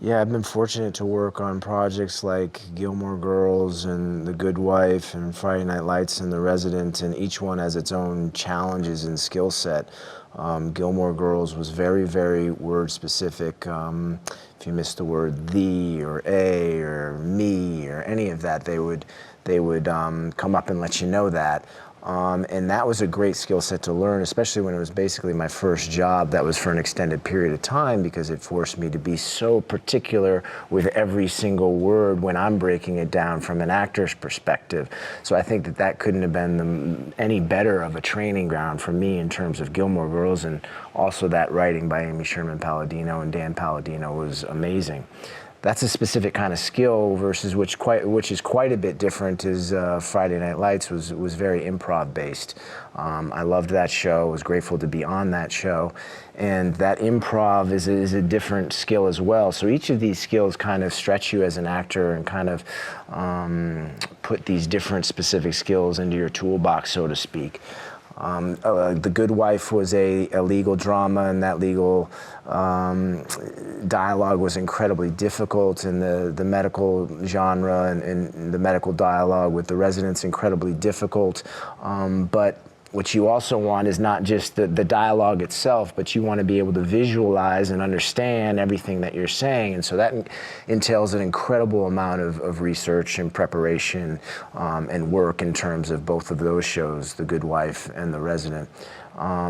Yeah, I've been fortunate to work on projects like Gilmore Girls and The Good Wife and Friday Night Lights and The Resident, and each one has its own challenges and skill set. Gilmore Girls was very, very word specific. If you missed the word "the" or "a" or "me" or any of that, they would come up and let you know that. And that was a great skill set to learn, especially when it was basically my first job that was for an extended period of time, because it forced me to be so particular with every single word when I'm breaking it down from an actor's perspective. So I think that that couldn't have been any better of a training ground for me in terms of Gilmore Girls, and also that writing by Amy Sherman Palladino and Dan Palladino was amazing. That's a specific kind of skill versus which is quite a bit different is Friday Night Lights was very improv based. I loved that show, was grateful to be on that show, and that improv is a different skill as well. So each of these skills kind of stretch you as an actor and kind of put these different specific skills into your toolbox, so to speak. The Good Wife was a legal drama, and that legal dialogue was incredibly difficult, and the medical genre and the medical dialogue with the residents incredibly difficult. But what you also want is not just the dialogue itself, but you want to be able to visualize and understand everything that you're saying. And so that entails an incredible amount of research and preparation and work in terms of both of those shows, The Good Wife and The Resident.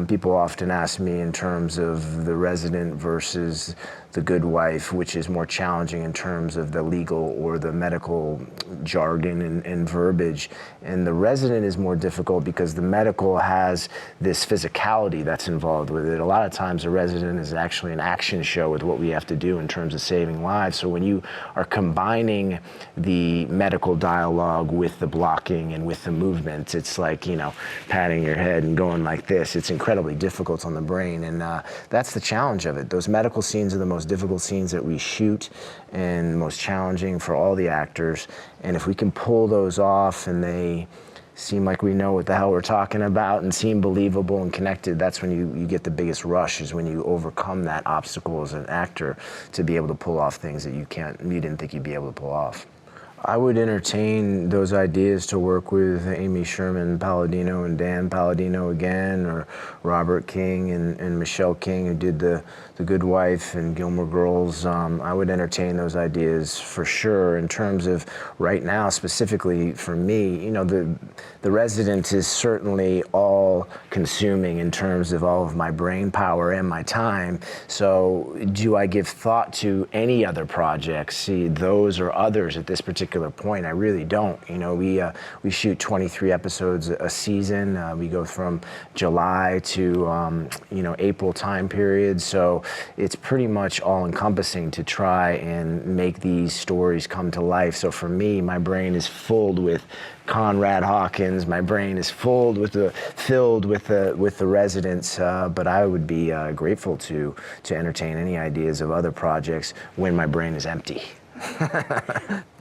People often ask me in terms of The Resident versus The Good Wife, which is more challenging in terms of the legal or the medical jargon and verbiage. And The Resident is more difficult because the medical has this physicality that's involved with it. A lot of times The Resident is actually an action show with what we have to do in terms of saving lives. So when you are combining the medical dialogue with the blocking and with the movements, it's like, you know, patting your head and going like this. It's incredibly difficult on the brain, and that's the challenge of it. Those medical scenes are the most difficult scenes that we shoot and most challenging for all the actors. And if we can pull those off and they seem like we know what the hell we're talking about and seem believable and connected, that's when you get the biggest rush, is when you overcome that obstacle as an actor to be able to pull off things that you didn't think you'd be able to pull off. I would entertain those ideas to work with Amy Sherman Palladino and Dan Palladino again, or Robert King and Michelle King, who did the Good Wife and Gilmore Girls. I would entertain those ideas for sure. In terms of right now, specifically for me, you know, the Resident is certainly all consuming in terms of all of my brain power and my time. So do I give thought to any other projects, see those or others at this particular point? I really don't. You know, we shoot 23 episodes a season. We go from July to April time period. So it's pretty much all encompassing to try and make these stories come to life. So for me, my brain is filled with Conrad Hawkins. My brain is filled with the Residents. But I would be grateful to entertain any ideas of other projects when my brain is empty.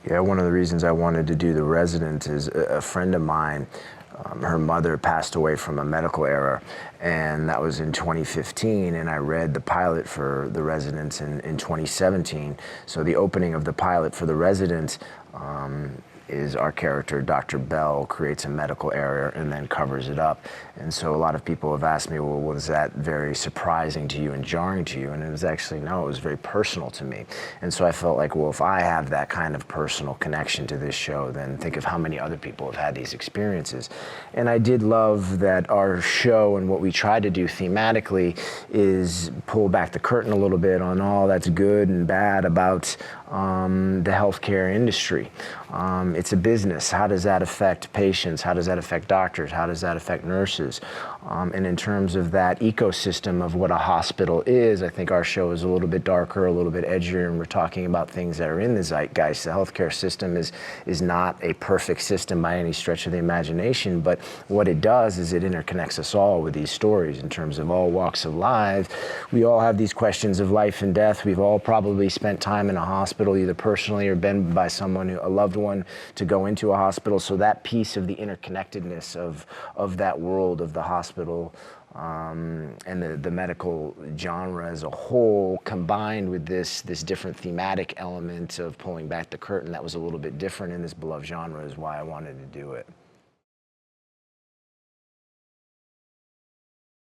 Yeah, one of the reasons I wanted to do The Resident is a friend of mine, her mother passed away from a medical error, and that was in 2015, and I read the pilot for The Resident in 2017. So the opening of the pilot for The Resident is our character, Dr. Bell, creates a medical error and then covers it up. And so a lot of people have asked me, well, was that very surprising to you and jarring to you? And it was actually, no, it was very personal to me. And so I felt like, well, if I have that kind of personal connection to this show, then think of how many other people have had these experiences. And I did love that our show and what we try to do thematically is pull back the curtain a little bit on all that's good and bad about the healthcare industry. It's a business. How does that affect patients? How does that affect doctors? How does that affect nurses? And in terms of that ecosystem of what a hospital is, I think our show is a little bit darker, a little bit edgier, and we're talking about things that are in the zeitgeist. The healthcare system is not a perfect system by any stretch of the imagination, but what it does is it interconnects us all with these stories in terms of all walks of life. We all have these questions of life and death. We've all probably spent time in a hospital, either personally or been by someone, a loved one, to go into a hospital. So that piece of the interconnectedness of that world of the hospital and the medical genre as a whole, combined with this different thematic element of pulling back the curtain that was a little bit different in this beloved genre, is why I wanted to do it.